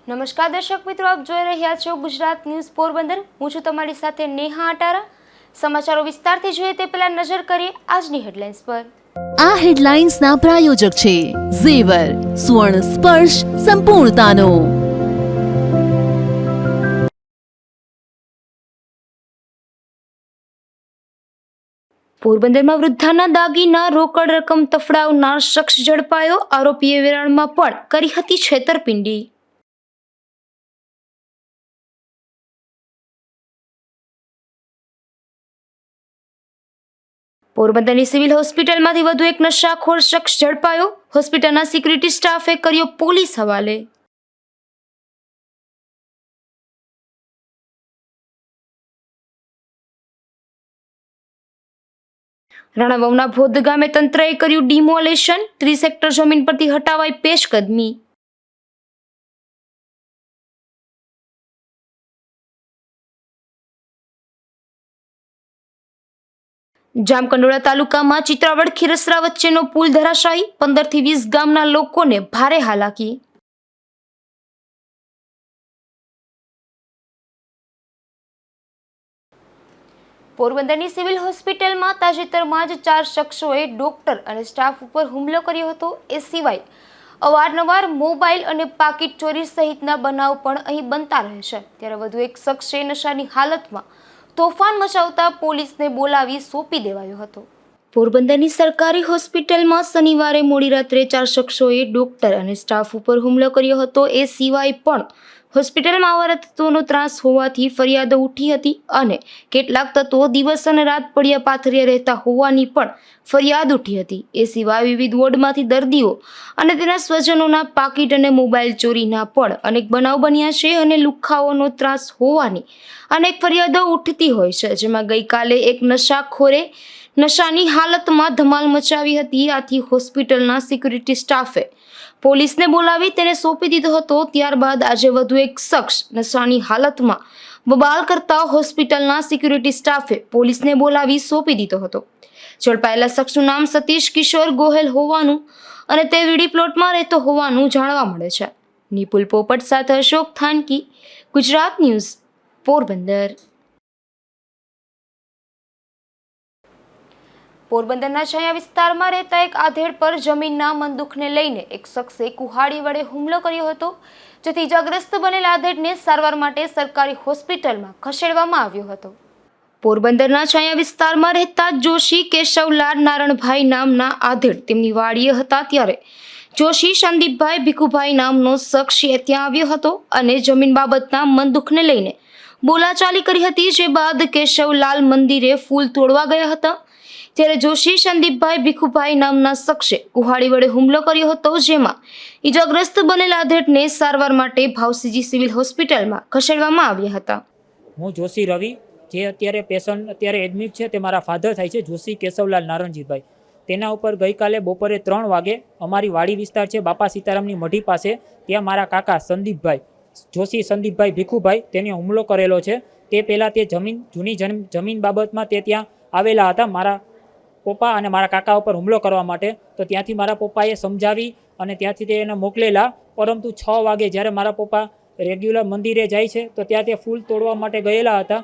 નમસ્કાર દર્શક મિત્રો, આપ જોઈ રહ્યા છો ગુજરાત ન્યૂઝ પોરબંદર। હું છું તમારી સાથે નેહા અટારા। સમાચારો વિસ્તારથી જોઈએ તે પહેલા નજર કરીએ આજની હેડલાઇન્સ પર। આ હેડલાઇન્સના પ્રાયોજક છે ઝેવર, સ્વર્ણ સ્પર્શ સંપૂર્ણતાનો। પોરબંદરમાં વૃદ્ધાના દાગીના રોકડ રકમ તફડાવનાર શખ્સ ઝડપાયો। આરોપીએ વેરાણમાં પણ કરી હતી છેતરપિંડી। પોરબંદરની સિવિલ હોસ્પિટલમાંથી વધુ એક નશાખોર શખ્સ ઝડપાયો। હોસ્પિટલના સિક્યુરિટી સ્ટાફે કર્યો પોલીસ હવાલે। રાણાવાવના ભોદ ગામે તંત્રએ કર્યું ડિમોલેશન। 30 હેક્ટર જમીન પરથી હટાવાઈ પેશકદમી। જામકંડોળા તાલુકામાં ચિત્રાવડ ખીરસરા વચ્ચેનો પુલ ધરાશાયી। 15 થી 20 ગામના લોકોને ભારે હાલાકી। પોરબંદરની સિવિલ હોસ્પિટલમાં તાજેતરમાં જ 4 શખ્સોએ ડોક્ટર અને સ્ટાફ ઉપર હુમલો કર્યો હતો। એ સિવાય અવારનવાર મોબાઈલ અને પાકીટ ચોરી સહિતના બનાવ પણ અહીં બનતા રહે છે। ત્યારે વધુ એક શખ્સે નશાની હાલતમાં તોફાન મચાવતા પોલીસને બોલાવી સોંપી દેવાયો હતો। પોરબંદરની સરકારી હોસ્પિટલમાં શનિવારે મોડી રાત્રે 4 શખ્સોએ ડોક્ટર અને સ્ટાફ ઉપર હુમલો કર્યો હતો। એ સિવાય પણ હોસ્પિટલમાં આવા તત્વોનો ત્રાસ હોવાથી ફરિયાદો ઉઠી હતી અને કેટલાક તત્વો દિવસ અને રાત પડ્યા પાથર્યા રહેતા હોવાની પણ ફરિયાદ ઉઠી હતી। એ સિવાય વિવિધ વોર્ડમાંથી દર્દીઓ અને તેના સ્વજનોના પાકીટ અને મોબાઈલ ચોરીના પણ અનેક બનાવ બન્યા છે અને લુખ્ખાઓનો ત્રાસ હોવાની અનેક ફરિયાદો ઉઠતી હોય છે। જેમાં ગઈકાલે એક નશાખોરે નશાની હાલતમાં ધમાલ મચાવી હતી। આથી હોસ્પિટલના સિક્યુરિટી સ્ટાફે પોલીસને બોલાવી તેને સોંપી દીધો હતો। ત્યારબાદ આજે વધુ એક શખ્સ નશાની હાલતમાં બબાલ કરતા હોસ્પિટલના સિક્યુરિટી સ્ટાફે પોલીસને બોલાવી સોંપી દીધો હતો। ઝડપાયેલા શખ્સનું નામ સતીશ કિશોર ગોહેલ હોવાનું અને તે વીડી પ્લોટમાં રહેતો હોવાનું જાણવા મળે છે। નિપુલ પોપટ સાથે અશોક થાનકી, ગુજરાત ન્યૂઝ, પોરબંદર। પોરબંદરના છાયા વિસ્તારમાં રહેતા એક આધેડ પર જમીનના મનદુખને લઈને એક શખ્સે કુહાડી વડે હુમલો કર્યો હતો, જેથી ઇજાગ્રસ્ત બનેલ આધેડને સારવાર માટે સરકારી હોસ્પિટલમાં ખસેડવામાં આવ્યો હતો। પોરબંદરના છાયા વિસ્તારમાં રહેતા જોશી કેશવલાલ નારણભાઈ નામના આધેડ તેમની વાડીએ હતા ત્યારે જોશી સંદીપભાઈ ભીખુભાઈ નામનો શખ્સ ત્યાં આવ્યો હતો અને જમીન બાબતના મનદુખને લઈને બોલાચાલી કરી હતી। જે બાદ કેશવલાલ મંદિરે ફૂલ તોડવા ગયા હતા ત્યારે જોશી સંદીપભાઈ ભીખુભાઈ નામના શખ્સે કુહાડી વડે હુમલો કર્યો હતો, જેમાં ઇજાગ્રસ્ત બનેલ આધેડને સારવાર માટે ભાવસીજી સિવિલ હોસ્પિટલમાં ખસેડવામાં આવ્યા હતા। હું જોશી રવિ, જે અત્યારે એડમિટ છે, તે મારા ફાધર થાય છે, જોશી કેશવલાલ નારણજીભાઈ। તેના ઉપર ગઈકાલે બપોરે 3 વાગે અમારી વાડી વિસ્તાર છે બાપા સીતારામની મઢી પાસે, ત્યાં મારા કાકા સંદીપભાઈ જોશી સંદીપભાઈ ભીખુભાઈ તેને હુમલો કરેલો છે। તે પહેલાં તે જૂની જમીન બાબતમાં તે ત્યાં આવેલા હતા મારા પપ્પા અને મારા કાકા ઉપર હુમલો કરવા માટે। તો ત્યાંથી મારા પપ્પાએ સમજાવી અને ત્યાંથી તે એને મોકલેલા, પરંતુ 6 વાગે જ્યારે મારા પપ્પા રેગ્યુલર મંદિરે જાય છે તો ત્યાં તે ફૂલ તોડવા માટે ગયેલા હતા।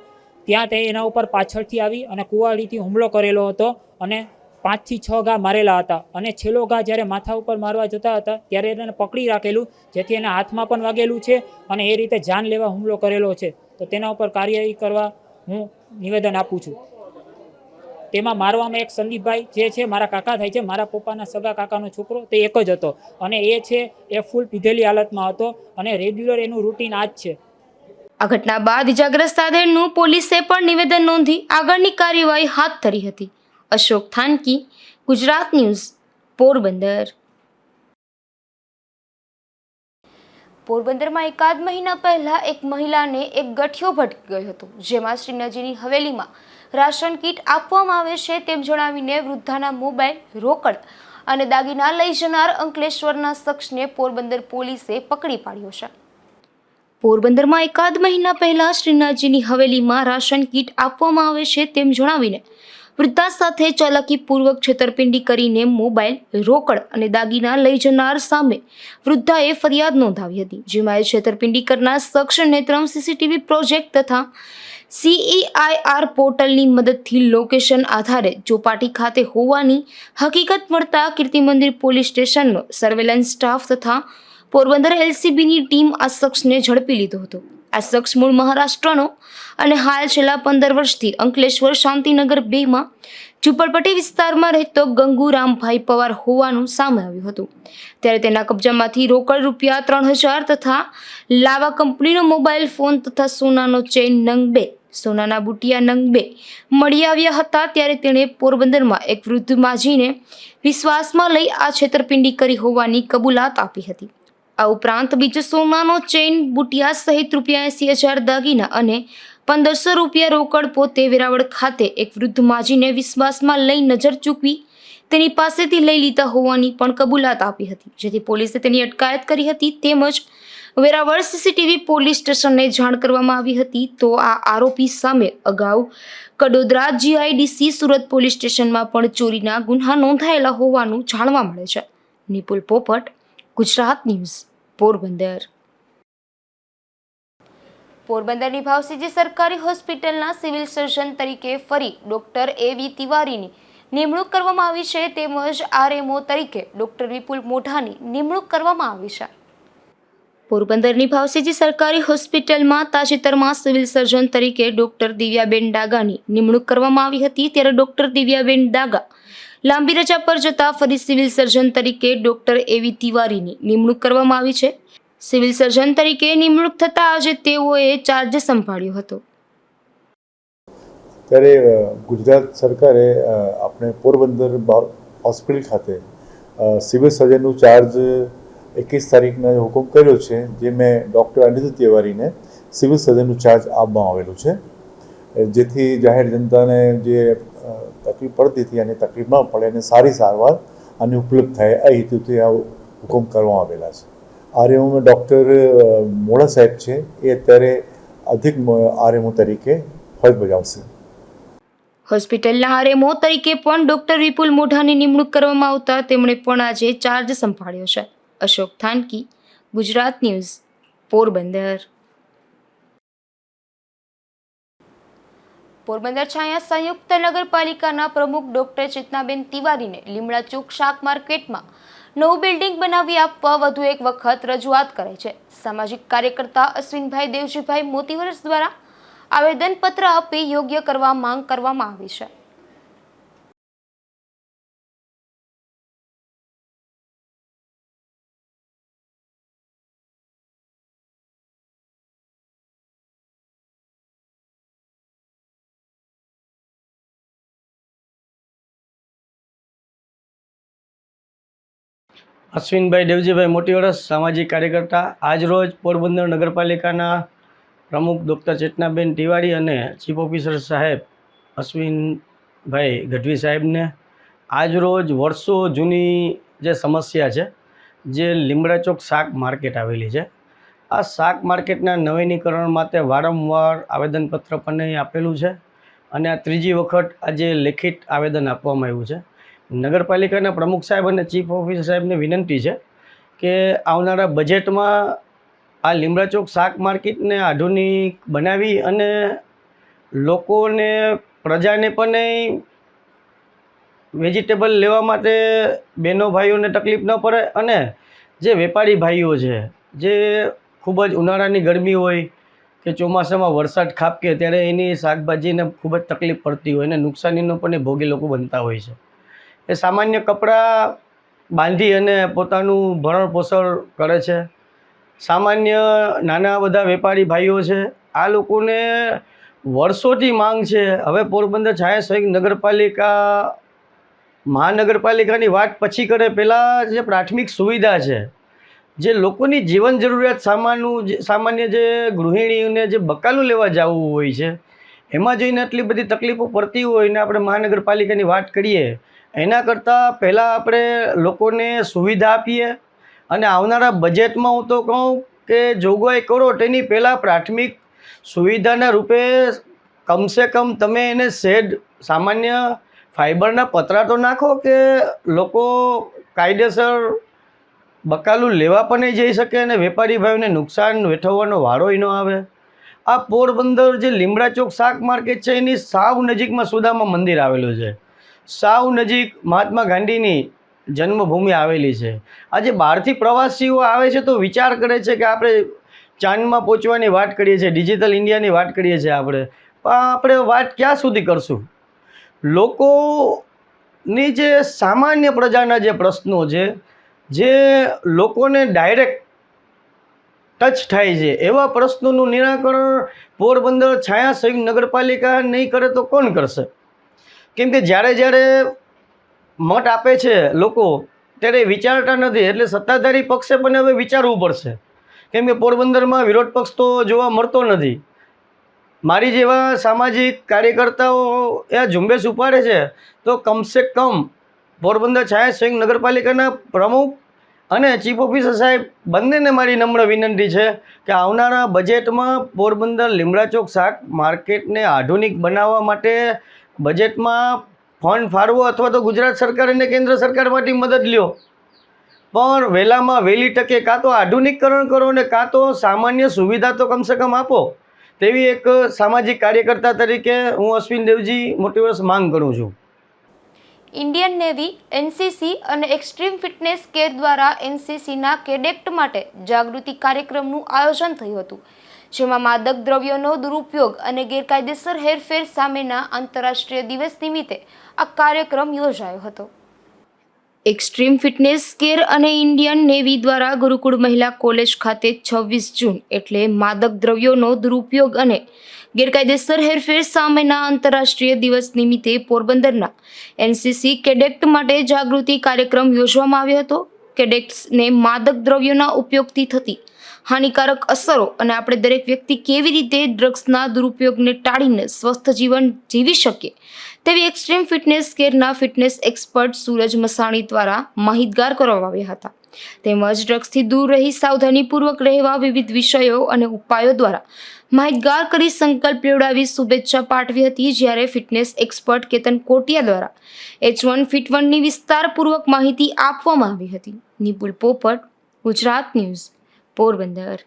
ત્યાં તે એના ઉપર પાછળથી આવી અને કુવાડીથી હુમલો કરેલો હતો અને 5 થી 6 ઘા મારેલા હતા અને છેલ્લો ઘા જ્યારે માથા ઉપર મારવા જતા હતા ત્યારે એને પકડી રાખેલું, જેથી એના હાથમાં પણ વાગેલું છે અને એ રીતે જાન લેવા હુમલો કરેલો છે। તો તેના ઉપર કાર્યવાહી કરવા હું નિવેદન આપું છું। તેમાં મારવામાં એક સંદીપભાઈ જે છે મારા કાકા થાય છે, મારા પપ્પાના સગા કાકાનો છોકરો, તે એક જ હતો અને એ છે એ ફૂલ પીધેલી હાલતમાં હતો અને રેગ્યુલર એનું રૂટીન આ જ છે। આ ઘટના બાદ ઇજાગ્રસ્ત આધેડનું પોલીસે પણ નિવેદન નોંધી આગળની કાર્યવાહી હાથ ધરી હતી। અશોક થાનકી, ગુજરાત ન્યૂઝ, પોરબંદર। પોરબંદરમાં એકાદ મહિના પહેલા એક મહિલાને એક ગઠિયો ભટકી ગયો હતો, જેમાં શ્રીનાથજીની હવેલીમાં રાશન કીટ આપવામાં આવે છે તેમ જણાવીને વૃદ્ધાના મોબાઈલ, રોકડ અને દાગીના લઈ જનાર અંકલેશ્વરના શખ્સને પોરબંદર પોલીસે પકડી પાડ્યો છે। પોરબંદરમાં એકાદ મહિના પહેલા શ્રીનાથજીની હવેલીમાં રાશન કીટ આપવામાં આવે છે તેમ જણાવીને વૃદ્ધા સાથે ચાલાકીપૂર્વક છેતરપિંડી કરીને મોબાઈલ, રોકડ અને દાગીના લઈ જનાર સામે વૃદ્ધાએ ફરિયાદ નોંધાવી હતી, જેમાં છેતરપિંડી કરનાર શખ્સ નેત્રમ સીસીટીવી પ્રોજેક્ટ તથા CEIR પોર્ટલની મદદથી લોકેશન આધારે ચોપાટી ખાતે હોવાની હકીકત મળતા કીર્તિમંદિર પોલીસ સ્ટેશનનો સર્વેલન્સ સ્ટાફ તથા પોરબંદર LCBની ટીમ આ શખ્સને ઝડપી લીધો હતો. આ શખ્સ મૂળ મહારાષ્ટ્રનો અને હાલ છેલ્લા 15 વર્ષથી અંકલેશ્વર શાંતિનગર 2માં ઝુંપડપટ્ટી વિસ્તારમાં રહેતો ગંગુરામભાઈ પવાર હોવાનું સામે આવ્યું હતું. ત્યારે તેના કબજામાંથી રોકડ રૂપિયા 3000 તથા લાવા કંપનીનો મોબાઈલ ફોન તથા સોનાનો ચેઇન નંગ 2, સોનાના બુટિયા નંગ 2 મળી આવ્યા હતા. ત્યારે તેણે પોરબંદરમાં એક વૃદ્ધ માજીને વિશ્વાસમાં લઈ આ છેતરપિંડી કરી હોવાની કબૂલાત આપી હતી. આ ઉપરાંત બીજો સોનાનો ચેઇન, બુટિયા સહિત રૂપિયા 80,000 દાગીના અને 1500 રૂપિયા રોકડ પોતે વેરાવળ ખાતે એક વૃદ્ધ માજીને વિશ્વાસમાં લઈ નજર ચૂકવી તેની પાસેથી લઈ લીધા હોવાની પણ કબૂલાત આપી હતી, જેથી પોલીસે તેની અટકાયત કરી હતી. તેમજ વેરાવળ CCTV પોલીસ સ્ટેશનને જાણ કરવામાં આવી હતી. તો આ આરોપી સામે અગાઉ કડોદરા GIDC સુરત પોલીસ સ્ટેશનમાં પણ ચોરીના ગુન્હા નોંધાયેલા હોવાનું જાણવા મળે છે. નિપુલ પોપટ, ગુજરાત ન્યૂઝ, પોરબંદર. પોરબંદરની ભાવસીજી સરકારી હોસ્પિટલના સિવિલ સર્જન તરીકે ફરી ડોક્ટર A.V. તિવારીની નિમણૂક કરવામાં આવી છે, તેમજ RMO તરીકે ડોક્ટર વિપુલ મોઢાની નિમણૂક કરવામાં આવી છે. પોરબંદરની ભાવસીજી સરકારી હોસ્પિટલમાં તાજેતરમાં સિવિલ સર્જન તરીકે ડોક્ટર દિવ્યાબેન ડાગાની નિમણૂક કરવામાં આવી હતી. ત્યારે ડોક્ટર દિવ્યાબેન ડાગા લાંબી રજા પર જતા ફરી સિવિલ સર્જન તરીકે ડોક્ટર A.V. તિવારીની નિમણૂક કરવામાં આવી છે. સિવિલ સર્જન તરીકે નિમણૂક થતા આજે તેઓએ ચાર્જ સંભાળ્યો હતો. ત્યારે ગુજરાત સરકારે આપણે પોરબંદર હોસ્પિટલ ખાતે સિવિલ સર્જનનું ચાર્જ 21 તારીખના હુકમ કર્યો છે, જે મેં ડૉક્ટર અનિરુદ્ધ તિવારીને સિવિલ સર્જનનું ચાર્જ આપવામાં આવેલું છે, જેથી જાહેર જનતાને જે તકલીફ પડતી હતી અને તકલીફ ન પડે અને સારી સારવાર અને ઉપલબ્ધ થાય આ હેતુથી આ હુકમ કરવામાં આવેલા છે. RMO ડૉક્ટર મોડા સાહેબ છે, એ અત્યારે અધિક RMO તરીકે ફરજ બજાવશે. હોસ્પિટલના RMO તરીકે પણ ડોક્ટર વિપુલ મોઢાની નિમણૂક કરવામાં આવતા તેમણે પણ આજે ચાર્જ સંભાળ્યો છે. અશોક થાનકી, ગુજરાત ન્યૂઝ, પોરબંદર. પોરબંદર છાયા સંયુક્ત નગરપાલિકાના પ્રમુખ ડોક્ટર ચેતનાબેન તિવારીને લીમડા ચોક શાક માર્કેટમાં નવું બિલ્ડિંગ બનાવી આપવા વધુ એક વખત રજૂઆત કરાઈ છે. સામાજિક કાર્યકર્તા અશ્વિનભાઈ દેવજીભાઈ મોતીવરસ દ્વારા આવેદનપત્ર આપી યોગ્ય કરવા માંગ કરવામાં આવી છે. અશ્વિનભાઈ દેવજીભાઈ મોતીવરસ, સામાજિક કાર્યકર્તા. આજરોજ પોરબંદર નગરપાલિકાના પ્રમુખ ડૉક્ટર ચેતનાબેન તિવારી અને ચીફ ઓફિસર સાહેબ અશ્વિનભાઈ ગઢવી સાહેબને આજરોજ વર્ષો જૂની જે સમસ્યા છે, જે લીમડા ચોક શાક માર્કેટ આવેલી છે, આ શાક માર્કેટના નવીનીકરણ માટે વારંવાર આવેદનપત્ર પણ આપેલું છે અને આ ત્રીજી વખત આજે લેખિત આવેદન આપવામાં આવ્યું છે. નગરપાલિકાના પ્રમુખ સાહેબ અને ચીફ ઓફિસર સાહેબને વિનંતી છે કે આવનારા બજેટમાં આ લીમડા ચોક શાક માર્કેટને આધુનિક બનાવી અને લોકોને, પ્રજાને પણ વેજીટેબલ લેવા માટે બહેનો ભાઈઓને તકલીફ ન પડે અને જે વેપારી ભાઈઓ છે, જે ખૂબ જ ઉનાળાની ગરમી હોય કે ચોમાસામાં વરસાદ ખાબકે ત્યારે એની શાકભાજીને ખૂબ જ તકલીફ પડતી હોય અને નુકસાનીનો પણ એ ભોગી લોકો બનતા હોય છે. એ સામાન્ય કપડાં બાંધી અને પોતાનું ભરણ પોષણ કરે છે. સામાન્ય નાના બધા વેપારી ભાઈઓ છે, આ લોકોને વર્ષોથી માંગ છે. હવે પોરબંદર છાયા સંયુક્ત નગરપાલિકા મહાનગરપાલિકાની વાત પછી કરે, પહેલાં જે પ્રાથમિક સુવિધા છે, જે લોકોની જીવન જરૂરિયાત સામાન્ય જે ગૃહિણીઓને જે બકાલું લેવા જવું હોય છે, એમાં જઈને આટલી બધી તકલીફો પડતી હોય ને આપણે મહાનગરપાલિકાની વાત કરીએ, એના કરતાં પહેલાં આપણે લોકોને સુવિધા આપીએ અને આવનારા બજેટમાં હું તો કહું કે જોગવાઈ કરો તેની પહેલાં પ્રાથમિક સુવિધાના રૂપે કમસે કમ તમે એને શેડ, સામાન્ય ફાઇબરના પતરા તો નાખો કે લોકો કાયદેસર બકાલું લેવા પણ નહીં જઈ શકે અને વેપારી ભાઈઓને નુકસાન વેઠવવાનો વારો ન આવે. આ પોરબંદર જે લીમડા ચોક શાક માર્કેટ છે એની સાવ નજીકમાં સુદામા મંદિર આવેલું છે. સાવ નજીક મહાત્મા ગાંધીની જન્મભૂમિ આવેલી છે. આજે બહારથી પ્રવાસીઓ આવે છે તો વિચાર કરે છે કે આપણે ચાંદમાં પહોંચવાની વાત કરીએ છીએ, ડિજિટલ ઇન્ડિયાની વાત કરીએ છીએ આપણે, પણ આપણે વાત ક્યાં સુધી કરશું? લોકોની જે સામાન્ય પ્રજાના જે પ્રશ્નો છે, જે લોકોને ડાયરેક્ટ ટચ થાય છે, એવા પ્રશ્નોનું નિરાકરણ પોરબંદર છાયા સંયુક્ત નગરપાલિકા નહીં કરે તો કોણ કરશે? કેમ કે જ્યારે જ્યારે મત આપે છે લોકો ત્યારે વિચારતા નથી, એટલે સત્તાધારી પક્ષે પણ હવે વિચારવું પડશે. કેમ કે પોરબંદરમાં વિરોધ પક્ષ તો જોવા મળતો નથી. મારી જેવા સામાજિક કાર્યકર્તાઓ એ આ ઝુંબેશ ઉપાડે છે તો કમસે કમ પોરબંદર છાયા સંયુક્ત નગરપાલિકાના પ્રમુખ અને ચીફ ઓફિસર સાહેબ બંનેને મારી નમ્ર વિનંતી છે કે આવનારા બજેટમાં પોરબંદર લીમડા ચોક શાક માર્કેટને આધુનિક બનાવવા માટે બજેટમાં ફંડ ફાળવો અથવા તો ગુજરાત સરકાર અને કેન્દ્ર સરકારમાંથી મદદ લ્યો, પણ વહેલામાં વહેલી તકે કાં તો આધુનિકરણ કરો ને કાં તો સામાન્ય સુવિધા તો કમસે કમ આપો. તેવી એક સામાજિક કાર્યકર્તા તરીકે હું અશ્વિન દેવજી મોટી વર્ષ માંગ કરું છું. ઇન્ડિયન નેવી, એનસીસી અને એક્સ્ટ્રીમ ફિટનેસ કેર દ્વારા એનસીસીના કેડેટ માટે જાગૃતિ કાર્યક્રમનું આયોજન થયું હતું, જેમાં માદક દ્રવ્યોનો દુરુપયોગ અને ગેરકાયદેસર હેરફેર સામેના આંતરરાષ્ટ્રીય દિવસ નિમિત્તે આ કાર્યક્રમ યોજાયો હતો. એક્સ્ટ્રીમ ફિટનેસ કેર અને ઇન્ડિયન નેવી દ્વારા ગુરુકુળ મહિલા કોલેજ ખાતે 26 જૂન એટલે માદક દ્રવ્યોનો દુરુપયોગ અને ગેરકાયદેસર હેરફેર સામેના આંતરરાષ્ટ્રીય દિવસ નિમિત્તે પોરબંદરના એનસીસી કેડેટ માટે જાગૃતિ કાર્યક્રમ યોજવામાં આવ્યો હતો. કેડેટ્સને માદક દ્રવ્યોના ઉપયોગથી થતી હાનિકારક અસરો અને આપણે દરેક વ્યક્તિ કેવી રીતે ડ્રગ્સના દુરુપયોગને ટાળીને સ્વસ્થ જીવન જીવી શકીએ તેવી એક્સ્ટ્રીમ ફિટનેસ કેરના ફિટનેસ એક્સપર્ટ સૂરજ મસાણી દ્વારા માહિતગાર કરવામાં આવ્યા હતા. તેમજ ડ્રગ્સથી દૂર રહી સાવધાનીપૂર્વક રહેવા વિવિધ વિષયો અને ઉપાયો દ્વારા માહિતગાર કરી સંકલ્પ લેવડાવી શુભેચ્છા પાઠવી હતી. જ્યારે ફિટનેસ એક્સપર્ટ કેતન કોટિયા દ્વારા H1 Fit1ની વિસ્તારપૂર્વક માહિતી આપવામાં આવી હતી. નિપુલ પોપટ, ગુજરાત ન્યૂઝ, પોરબંદર.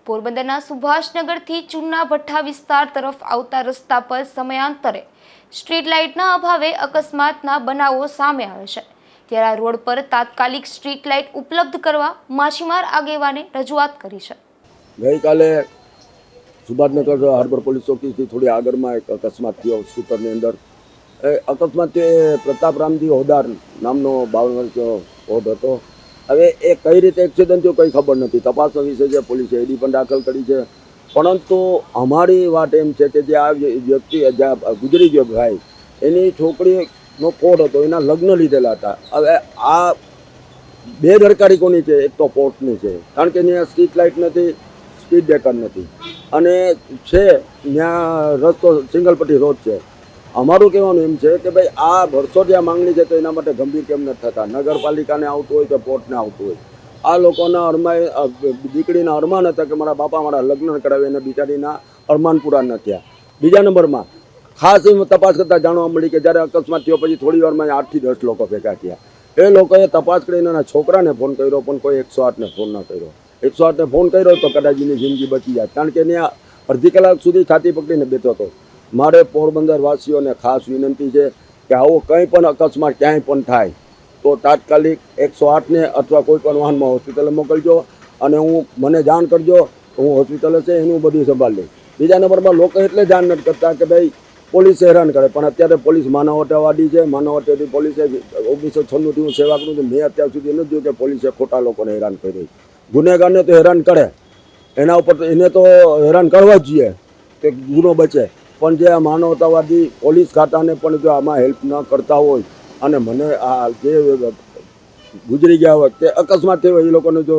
પોરબંદરના સુભાષનગરથી ચુના ભઠ્ઠા વિસ્તાર તરફ આવતા રસ્તા પર સમયાંતરે સ્ટ્રીટ લાઇટના અભાવે અકસ્માતના બનાવો સામે આવે છે. ત્યારે આ રોડ પર તાત્કાલિક સ્ટ્રીટ લાઇટ ઉપલબ્ધ કરવા માછીમાર આગેવાને રજૂઆત કરી છે. ગઈકાલે સુભાષનગર હાર્બર પોલીસ ચોકીથી થોડી આગળમાં એક અકસ્માત થયો સ્કૂટરની અંદર. એ અકસ્માત પ્રતાપરામજી હોદાર નામનો 52 વર્ષનો હોદ હતો. હવે એ કઈ રીતે એક્સિડન્ટ થયો કંઈ ખબર નથી. તપાસનો વિષય છે, પોલીસે એડી પણ દાખલ કરી છે. પરંતુ અમારી વાત એમ છે કે જે આ વ્યક્તિ જ્યાં ગુજરી ગયો ભાઈ, એની છોકરીનો કોડ હતો, એના લગ્ન લીધેલા હતા. હવે આ બેદરકારી કોની છે? એક તો કોર્ટની છે, કારણ કે ત્યાં સ્ટ્રીટ લાઇટ નથી, સ્પીડ બ્રેકર નથી, અને છે ત્યાં રસ્તો સિંગલ પટ્ટી રોડ છે. અમારું કહેવાનું એમ છે કે ભાઈ આ વર્ષોથી આ માંગણી છે તો એના માટે ગંભીર કેમ નથી થતા? નગરપાલિકાને આવતું હોય કે કોર્ટને આવતું હોય. આ લોકોના અરમાન દીકરીના અરમાન હતા કે મારા બાપા મારા લગ્ન કરાવે, અને બિચારીના અરમાન પૂરા ન થયા. બીજા નંબરમાં ખાસ તપાસ કરતાં જાણવા મળી કે જ્યારે અકસ્માત થયો પછી થોડી વારમાં 8 થી 10 લોકો ભેગા થયા. એ લોકોએ તપાસ કરીને એના છોકરાને ફોન કર્યો, પણ કોઈ 108ને ફોન ન કર્યો. 108ને ફોન કર્યો તો કદાચ એની જિંદગી બચી જાય, કારણ કે ત્યાં અડધી કલાક સુધી છાતી પકડીને બેઠો હતો. મારે પોરબંદર વાસીઓને ખાસ વિનંતી છે કે આવો કંઈ પણ અકસ્માત ક્યાંય પણ થાય તો તાત્કાલિક 108ને અથવા કોઈ પણ વાહનમાં હોસ્પિટલે મોકલજો, અને મને જાણ કરજો, હું હોસ્પિટલે છે એનું બધું સંભાળ લઈશ. બીજા નંબરમાં લોકો એટલે જાણ નથી કરતા કે ભાઈ પોલીસ હેરાન કરે, પણ અત્યારે પોલીસ માનવતાવાદી છે. માનવતાવાદી પોલીસે 1996થી હું સેવા કરું છું, મેં અત્યાર સુધી નથી જોયું કે પોલીસે ખોટા લોકોને હેરાન કરી. ગુનેગારને તો હેરાન કરે, એના ઉપર એને તો હેરાન કરવા જ જોઈએ કે ગુનો બચે, પણ જે આ માનવતાવાદી પોલીસ ખાતાને પણ જો આમાં હેલ્પ ન કરતા હોય, અને મને આ જે ગુજરી ગયા હોય કે અકસ્માત થયો એ લોકોને જો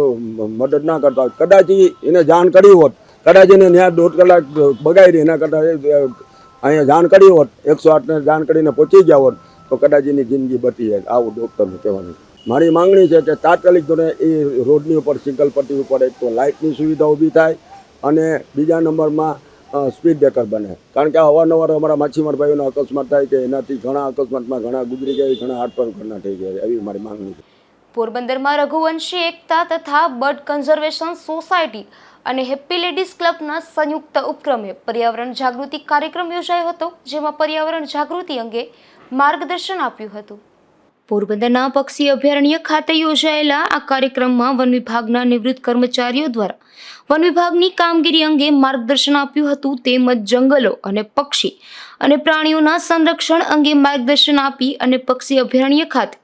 મદદ ના કરતા હોય, કદાચ એને જાણ કરી હોત, કદાચ એને ત્યાં 1.5 કલાક બગાડી, એના કરતાં અહીંયા જાણ કરી હોત, 108ને જાણ કરીને પહોંચી ગયા હોત તો કદાચ એની જિંદગી બચી જાય. આવું ડૉક્ટરને કહેવાનું. મારી માંગણી છે કે તાત્કાલિક ધોરણે એ રોડની ઉપર સિંગલ પટ્ટી ઉપર એક તો લાઇટની સુવિધા ઊભી થાય, અને બીજા નંબરમાં સ્પીડ બ્રેકર બને, કારણ કે અવારનવાર અમારા માછીમાર ભાઈઓના અકસ્માત થાય કે એનાથી ઘણા અકસ્માતમાં ઘણા ગુજરી ગયા, ઘણા હાર્ટ પર ઘરના થઈ ગયા, એવી મારી માંગણી છે. પોરબંદરમાં રઘુવંશી એકતા તથા બર્ડ કન્ઝર્વેશન સોસાયટી અને હેપ્પી લેડીઝ ક્લબના સંયુક્ત ઉપક્રમે પર્યાવરણ જાગૃતિ કાર્યક્રમ યોજાયો હતો, જેમાં પર્યાવરણ જાગૃતિ અંગે માર્ગદર્શન આપ્યું હતું. પોરબંદરના પક્ષી અભયારણ્ય ખાતે યોજાયેલા આ કાર્યક્રમમાં વન વિભાગના નિવૃત્ત કર્મચારીઓ દ્વારા વન વિભાગની કામગીરી અંગે માર્ગદર્શન આપ્યું હતું, તેમજ જંગલો અને પક્ષી અને પ્રાણીઓના સંરક્ષણ અંગે માર્ગદર્શન આપી અને પક્ષી અભયારણ્ય ખાતે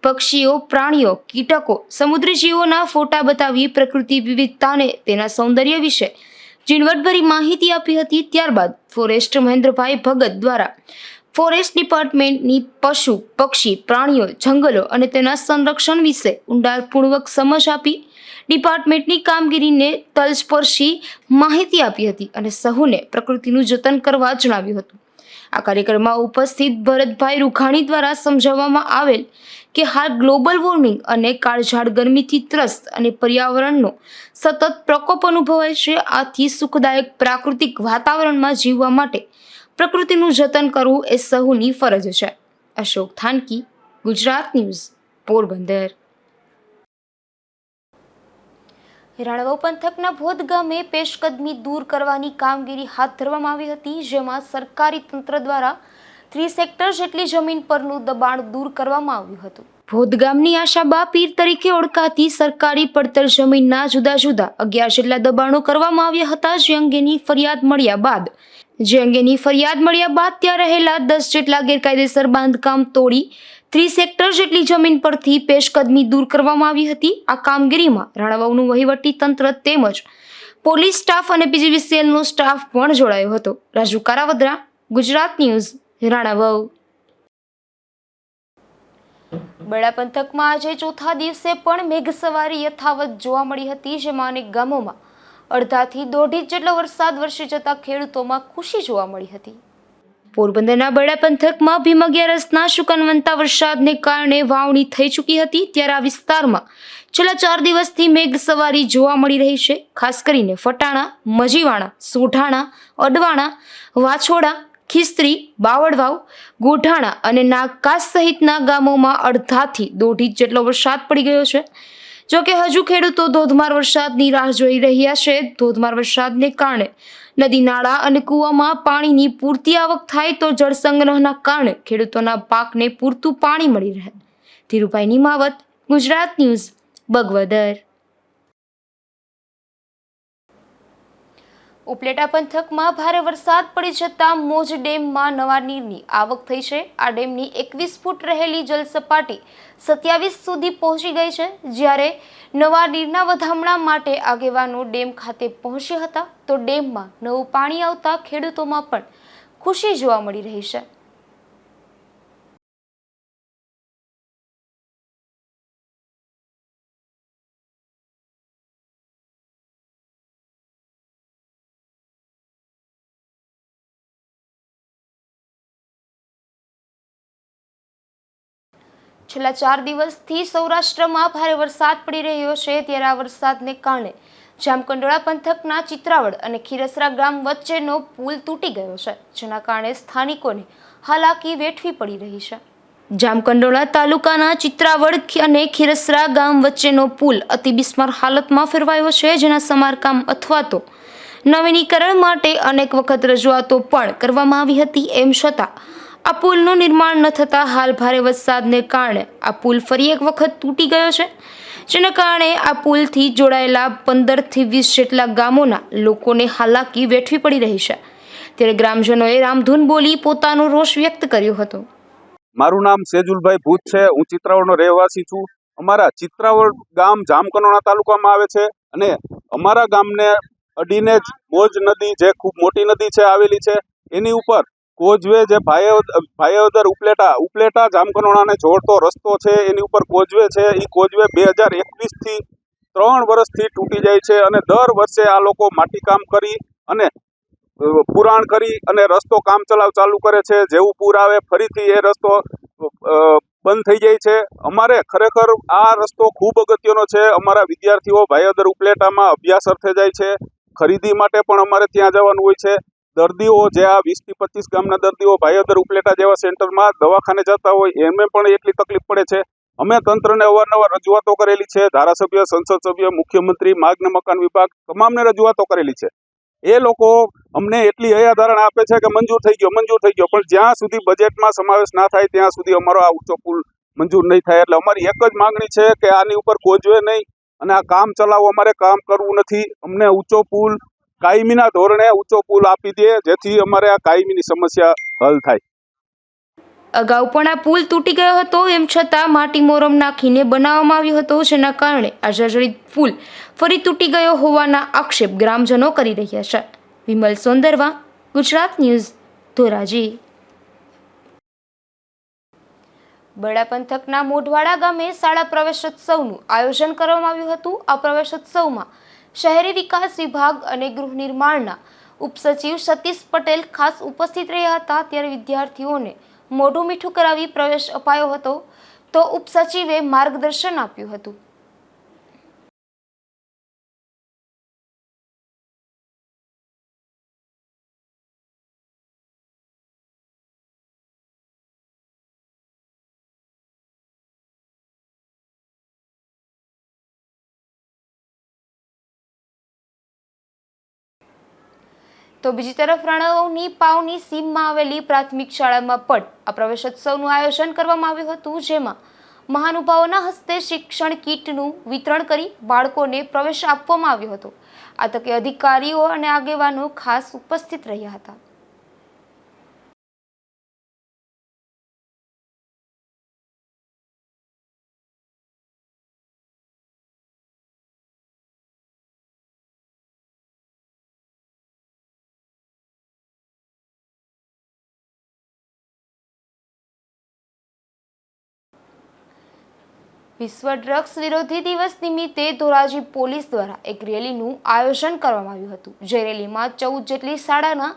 પક્ષીઓ, પ્રાણીઓ, કીટકો, સમુદ્રી જીવોના ફોટા બતાવી પ્રકૃતિ વિવિધતાને તેના સૌંદર્ય વિશે ઝીણવટભરી માહિતી આપી હતી. ત્યારબાદ ફોરેસ્ટ મહેન્દ્રભાઈ ભગત દ્વારા ફોરેસ્ટ ડિપાર્ટમેન્ટની પશુ, પક્ષી, પ્રાણીઓ, જંગલો અને તેના સંરક્ષણ વિશે ઊંડાણપૂર્વક સમજ આપી ડિપાર્ટમેન્ટની કામગીરીને તલસ્પર્શી માહિતી આપી હતી અને સહુને પ્રકૃતિનું જતન કરવા જણાવ્યું હતું. આ કાર્યક્રમમાં ઉપસ્થિત ભરતભાઈ રૂઘાણી દ્વારા સમજાવવામાં આવેલ કે હાલ ગ્લોબલ વોર્મિંગ અને કાળઝાળ ગરમીથી ત્રસ્ત અને પર્યાવરણનો સતત પ્રકોપ અનુભવાય છે. આથી સુખદાયક પ્રાકૃતિક વાતાવરણમાં જીવવા માટે પ્રકૃતિનું જતન કરવું એ સહુની ફરજ છે. અશોક થાનકી, ગુજરાત ન્યૂઝ, પોરબંદર. રાણાવાવ પંથકના ભોદ ગામે પેશકદમી દૂર કરવાની કામગીરી હાથ ધરવામાં આવી હતી, જેમાં સરકારી તંત્ર દ્વારા 30 હેક્ટર જેટલી જમીન પરનું દબાણ દૂર કરવામાં આવ્યું હતું. ભોદ ગામની આશાબા પીર તરીકે ઓળખાતી સરકારી પડતર જમીનના જુદા જુદા 11 જેટલા દબાણો કરવામાં આવ્યા હતા, જે અંગેની ફરિયાદ મળ્યા બાદ ત્યાં રહેલા 10 જેટલા ગેરકાયદેસર બાંધકામ તોડી 30 હેક્ટર જેટલી જમીન પરથી પેશકદમી દૂર કરવામાં આવી હતી. આ કામગીરીમાં રાણાવાવનું વહીવટી તંત્ર તેમજ પોલીસ સ્ટાફ અને પીજીવીસીએલનો સ્ટાફ પણ જોડાયો હતો. રાજુ કારાવદ્રા, ગુજરાત ન્યૂઝ, રાણાવાવ. બરડા પંથકમાં આજે ચોથા દિવસે પણ મેઘસવારી યથાવત જોવા મળી હતી, જેમાં અનેક ગામોમાં અડધાથી 1.5 ઇંચ જેટલો વરસાદ વરસી જતા ખેડૂતોમાં ખુશી જોવા મળી હતી. પોરબંદરના બરડા પંથકમાં ભીમ 11ના શુકનવંતા વરસાદને કારણે વાવણી થઈ ચૂકી હતી, ત્યારે આ વિસ્તારમાં છેલ્લા 4 દિવસથી મેઘ સવારી જોવા મળી રહી છે. ખાસ કરીને ફટાણા, મજીવાણા, સોઢાણા, અડવાણા, વાછોડા, ખીસ્ત્રી, બાવળવાવ, ગોઢાણા અને નાગકાસ સહિતના ગામોમાં અડધાથી 1.5 ઇંચ જેટલો વરસાદ પડી ગયો છે. જોકે હજુ ખેડૂતો ધોધમાર વરસાદની રાહ જોઈ રહ્યા છે. ધોધમાર વરસાદને કારણે નદી, નાળા અને કૂવામાં પાણીની પૂરતી આવક થાય તો જળ સંગ્રહના કારણે ખેડૂતોના પાકને પૂરતું પાણી મળી રહે. ધીરુભાઈ નિમાવત, ગુજરાત ન્યૂઝ, બગવદર. ઉપલેટા પંથકમાં ભારે વરસાદ પડી જતા મોજ ડેમમાં નવા નીરની આવક થઈ છે. આ ડેમની 21 ફૂટ રહેલી જળ સપાટી 27 સુધી પહોંચી ગઈ છે, જ્યારે નવા નીરના વધામણા માટે આગેવાનો ડેમ ખાતે પહોંચ્યા હતા, તો ડેમમાં નવું પાણી આવતા ખેડૂતોમાં પણ ખુશી જોવા મળી રહી છે. છેલ્લા 4 દિવસથી સૌરાષ્ટ્રમાં ભારે વરસાદ પડી રહ્યો છે, ત્યારે આ વરસાદને કારણે જામકંડોળા પંથકના ચિત્રાવડ અને ખીરસરા ગામ વચ્ચેનો પુલ તૂટી ગયો છે, જેના કારણે સ્થાનિકોને હાલાકી વેઠવી પડી રહી છે. જામકંડોળા તાલુકાના ચિત્રાવડ અને ખીરસરા ગામ વચ્ચેનો પુલ અતિ બિસ્માર હાલતમાં ફેરવાયો છે, જેના સમારકામ અથવા તો નવીનીકરણ માટે અનેક વખત રજૂઆતો પણ કરવામાં આવી હતી. એમ છતાં આ પુલનું નિર્માણ ન થતાં હાલ ભારે વરસાદને કારણે આ પુલ ફરી એક વખત તૂટી ગયો છે, જેના કારણે આ પુલથી જોડાયેલા 15 થી 20 જેટલા ગામોના લોકોને હાલાકી વેઠવી પડી રહી છે. ત્યારે ગ્રામજનોએ રામધૂન બોલી પોતાનો રોષ વ્યક્ત કર્યો હતો. મારું નામ સેજુલભાઈ ભૂત છે. હું ચિત્રાવડનો રહેવાસી છું. અમારા ચિત્રાવડ ગામ જામકંડોળા તાલુકામાં આવે છે અને અમારા ગામને અડીને જ મોજ નદી, જે ખૂબ મોટી નદી છે, આવેલી છે. એની ઉપર કોઝવે, જે ભાયોદર ઉપલેટા જામકંડોળાને જોડતો રસ્તો છે, એની ઉપર કોઝવે છે. એ કોઝવે 2021થી 3 વર્ષથી તૂટી જાય છે અને દર વર્ષે આ લોકો માટીકામ કરી અને પુરાણ કરી અને રસ્તો કામ ચાલુ કરે છે. જેવું પૂર આવે ફરીથી એ રસ્તો બંધ થઈ જાય છે. અમારે ખરેખર આ રસ્તો ખૂબ અગત્યનો છે. અમારા વિદ્યાર્થીઓ ભાયોદર ઉપલેટામાં અભ્યાસ અર્થે જાય છે, ખરીદી માટે પણ અમારે ત્યાં જવાનું હોય છે. દર્દીઓ જે આ 20 થી 25 ગામના દર્દીઓ ભાઈઅદર ઉપલેટા જેવા સેન્ટરમાં દવાખાને જતા હોય એમને પણ એટલી તકલીફ પડે છે. અમે તંત્રને અવારનવાર રજૂઆતો કરેલી છે. ધારાસભ્ય, સંસદ સભ્ય, મુખ્યમંત્રી, માર્ગ ને મકાન વિભાગ તમામને રજૂઆતો કરેલી છે. એ લોકો અમને એટલી હૈયાધારણા આપે છે કે મંજૂર થઈ ગયો, પણ જ્યાં સુધી બજેટમાં સમાવેશ ના થાય ત્યાં સુધી અમારો આ ઊંચો પુલ મંજૂર નહીં થાય. એટલે અમારી એક જ માંગણી છે કે આની ઉપર કોજવે નહીં અને આ કામ ચલાવવું, અમારે કામ કરવું નથી. અમને ઊંચો પુલ કાયમીના ધોરણે ઊંચો પુલ આપી દે જેથી અમારે આ કાયમીની સમસ્યા હલ થાય. અગાઉ પણ આ પુલ તૂટી ગયો હતો, એમ છતાં માટી મોરમ નાખીને બનાવવામાં આવ્યો હતો, જેના કારણે આ જર્જરિત પુલ ફરી તૂટી ગયો હોવાના આક્ષેપ ગ્રામજનો કરી રહ્યા છે. વિમલ સોંદરવા, ગુજરાત ન્યૂઝ, ધોરાજી. બરડા પંથકના મોઢવાડા ગામે શાળા પ્રવેશોત્સવનું આયોજન કરવામાં આવ્યું હતું. આ પ્રવેશોત્સવમાં શહેરી વિકાસ વિભાગ અને ગૃહ નિર્માણના ઉપસચિવ સતીશ પટેલ ખાસ ઉપસ્થિત રહ્યા હતા. ત્યારે વિદ્યાર્થીઓને મોઢું મીઠું કરાવી પ્રવેશ અપાયો હતો, તો ઉપસચિવે માર્ગદર્શન આપ્યું હતું. તો બીજી તરફ રણાવની પાવની સીમમાં આવેલી પ્રાથમિક શાળામાં પણ આ પ્રવેશોત્સવનું આયોજન કરવામાં આવ્યું હતું, જેમાં મહાનુભાવોના હસ્તે શિક્ષણ કીટનું વિતરણ કરી બાળકોને પ્રવેશ આપવામાં આવ્યો હતો. આ તકે અધિકારીઓ અને આગેવાનો ખાસ ઉપસ્થિત રહ્યા હતા. વિશ્વ ડ્રગ્સ વિરોધી દિવસ નિમિત્તે ધોરાજી પોલીસ દ્વારા એક રેલીનું આયોજન કરવામાં આવ્યું હતું. જે રેલીમાં 14 જેટલી શાળાના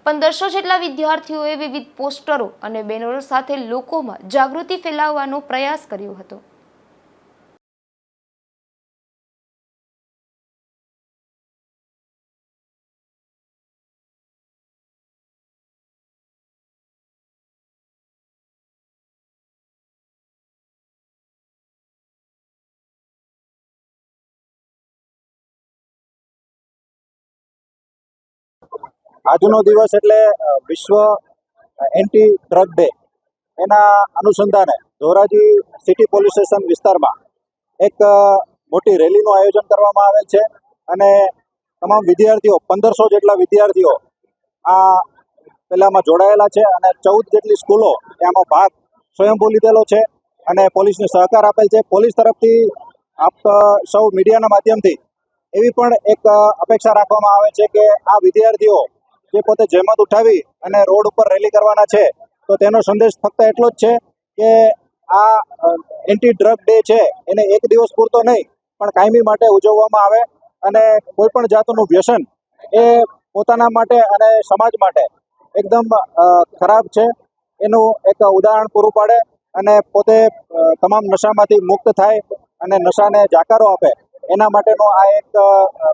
1500 જેટલા વિદ્યાર્થીઓએ વિવિધ પોસ્ટરો અને બેનરો સાથે લોકોમાં જાગૃતિ ફેલાવવાનો પ્રયાસ કર્યો હતો. આજનો દિવસ એટલે વિશ્વ એન્ટી ડ્રગ ડે. એના અનુસંધાને ધોરાજી સિટી પોલીસ સ્ટેશન વિસ્તારમાં એક મોટી રેલીનું આયોજન કરવામાં આવેલ છે અને તમામ વિદ્યાર્થીઓ 1500 જેટલા વિદ્યાર્થીઓ આ પેલામાં જોડાયેલા છે અને 14 જેટલી સ્કૂલો એમાં ભાગ સ્વયંભૂ લીધેલો છે અને પોલીસને સહકાર આપેલ છે. પોલીસ તરફથી આપ સૌ મીડિયાના માધ્યમથી એવી પણ એક અપેક્ષા રાખવામાં આવે છે કે આ વિદ્યાર્થીઓ જે પોતે જહેમત ઉઠાવી અને રોડ ઉપર રેલી કરવાના છે, તો તેનો સંદેશ ફક્ત એટલો જ છે કે આ એન્ટી ડ્રગ ડે છે એને એક દિવસ પૂરતો નહીં પણ કાયમી માટે ઉજવવામાં આવે અને કોઈ પણ જાતનું વ્યસન એ પોતાના માટે અને સમાજ માટે એકદમ ખરાબ છે એનું એક ઉદાહરણ પૂરું પાડે અને પોતે તમામ નશામાંથી મુક્ત થાય અને નશાને જાકારો આપે, એના માટેનો આ એક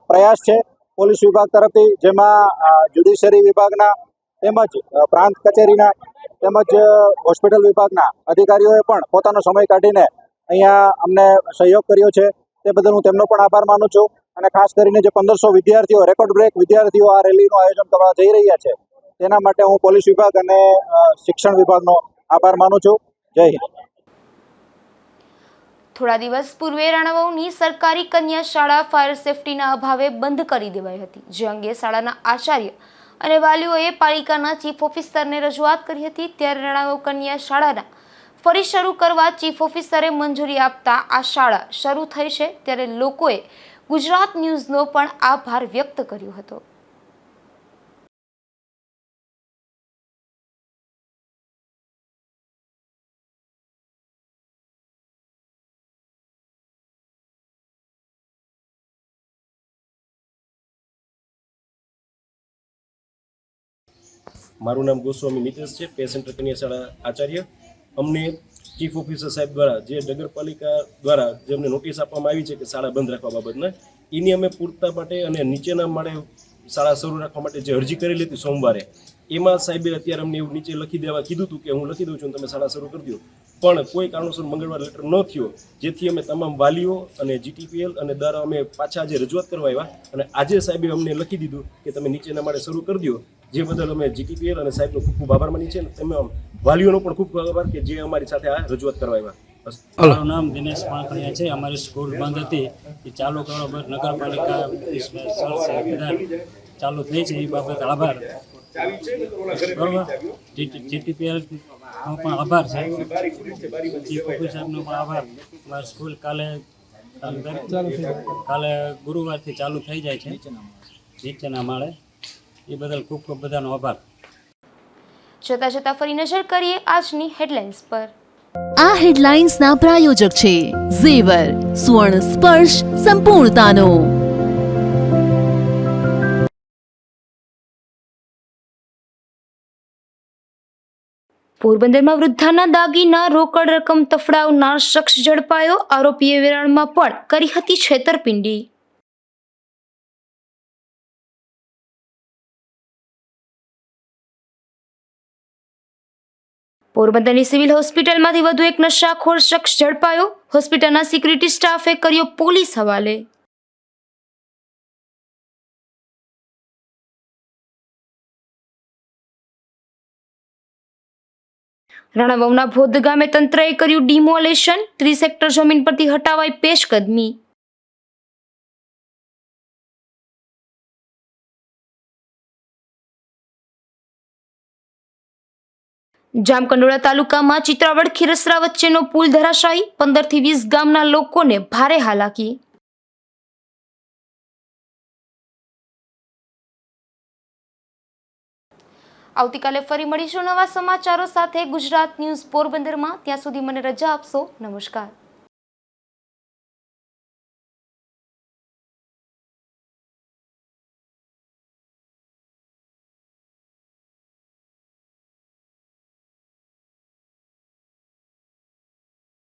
પ્રયાસ છે પોલીસ વિભાગ તરફથી, જેમાં જ્યુડિશરી વિભાગના તેમજ પ્રાંત કચેરીના તેમજ હોસ્પિટલ વિભાગના અધિકારીઓએ પણ પોતાનો સમય કાઢીને અહીંયા અમને સહયોગ કર્યો છે. તે બદલ હું તેમનો પણ આભાર માનું છું અને ખાસ કરીને જે 1500 વિદ્યાર્થીઓ, રેકોર્ડ બ્રેક વિદ્યાર્થીઓ આ રેલીનું આયોજન કરવા જઈ રહ્યા છે તેના માટે હું પોલીસ વિભાગ અને શિક્ષણ વિભાગનો આભાર માનું છું. જય હિન્દ. થોડા દિવસ પૂર્વે રણાવની સરકારી કન્યા શાળા ફાયર સેફટીના અભાવે બંધ કરી દેવાઈ હતી, જે અંગે શાળાના આચાર્ય અને વાલીઓએ પાલિકાના ચીફ ઓફિસરને રજૂઆત કરી હતી. ત્યારે રણાવ કન્યા શાળાના ફરી શરૂ કરવા ચીફ ઓફિસરે મંજૂરી આપતા આ શાળા શરૂ થઈ છે. ત્યારે લોકોએ ગુજરાત ન્યૂઝનો પણ આભાર વ્યક્ત કર્યો હતો. મારું નામ ગોસ્વામી મિતેશ છે, પેસેન્ટ કન્યા શાળા આચાર્ય. અમને ચીફ ઓફિસર સાહેબ દ્વારા જે નગરપાલિકા દ્વારા જેમને નોટિસ આપવામાં આવી છે કે શાળા બંધ રાખવા બાબતના, એની અમે પૂરતા માટે અને નીચેના માળે શાળા શરૂ રાખવા માટે જે અરજી કરેલી હતી સોમવારે, એમાં સાહેબે અત્યારે અમને એવું નીચે લખી દેવા કીધું હતું કે હું લખી દઉં છું, તમે શાળા શરૂ કરી દો. પણ કોઈ કારણોસર મંગળવાર લેટર ન થયો, જેથી અમે તમામ વાલીઓ અને GTPL અને દ્વારા અમે પાછા આજે રજૂઆત કરવા આવ્યા. અને આજે સાહેબે અમને લખી દીધું કે તમે નીચેના માળે શરૂ કરી દો, જે બદલ અમે GTPL અને સાહેબનો ખૂબ ખૂબ આભાર માની છે. અને તમામ વાલીઓનો પણ ખૂબ ખૂબ આભાર કે જે અમારી સાથે આ રજૂઆત કરવા આવ્યા. મારું નામ દિનેશ પાંખડિયા છે. અમારી સ્કૂલ બંધ હતી એ ચાલુ કરવા બદલ નગરપાલિકા ચાલુ થઈ છે, એ બાબત આભાર. બરોબર, GTPL નો પણ આભાર છે, ચીફ ઓફિસર સાહેબનો પણ આભાર. અમારી સ્કૂલ કાલે ગુરુવારથી ચાલુ થઈ જાય છે નીચેના માળે, એ બદલ ખૂબ ખૂબ બધાનો આભાર. છતાં ફરી નજર કરીએ આજની હેડલાઇન્સ પર. આ હેડલાઇન્સના પ્રાયોજક છે ઝેવર, સુવર્ણ સ્પર્શ સંપૂર્ણતાનો. પોરબંદરમાં વૃદ્ધાના દાગીના રોકડ રકમ તફડાવનાર શખ્સ ઝડપાયો. આરોપીએ વેરાણમાં પણ કરી હતી છેતરપિંડી. પોરબંદરની સિવિલ હોસ્પિટલમાંથી વધુ એક નશાખોર શખ્સ ઝડપાયો. હોસ્પિટલના સિક્યુરિટી સ્ટાફે કર્યો પોલીસ હવાલે. રાણાવાવના ભોદ ગામે તંત્રએ કર્યું ડિમોલેશન. 30 હેક્ટર જમીન પરથી હટાવાઈ પેશકદમી. જામકંડોળા તાલુકામાં ચિત્રાવડ ખીરસરા વચ્ચેનો પુલ ધરાશાયી. 15 થી 20 ગામના લોકોને ભારે હાલાકી. આવતીકાલે ફરી મળીશું નવા સમાચારો સાથે ગુજરાત ન્યૂઝ પોરબંદરમાં. ત્યાં સુધી મને રજા આપશો. નમસ્કાર.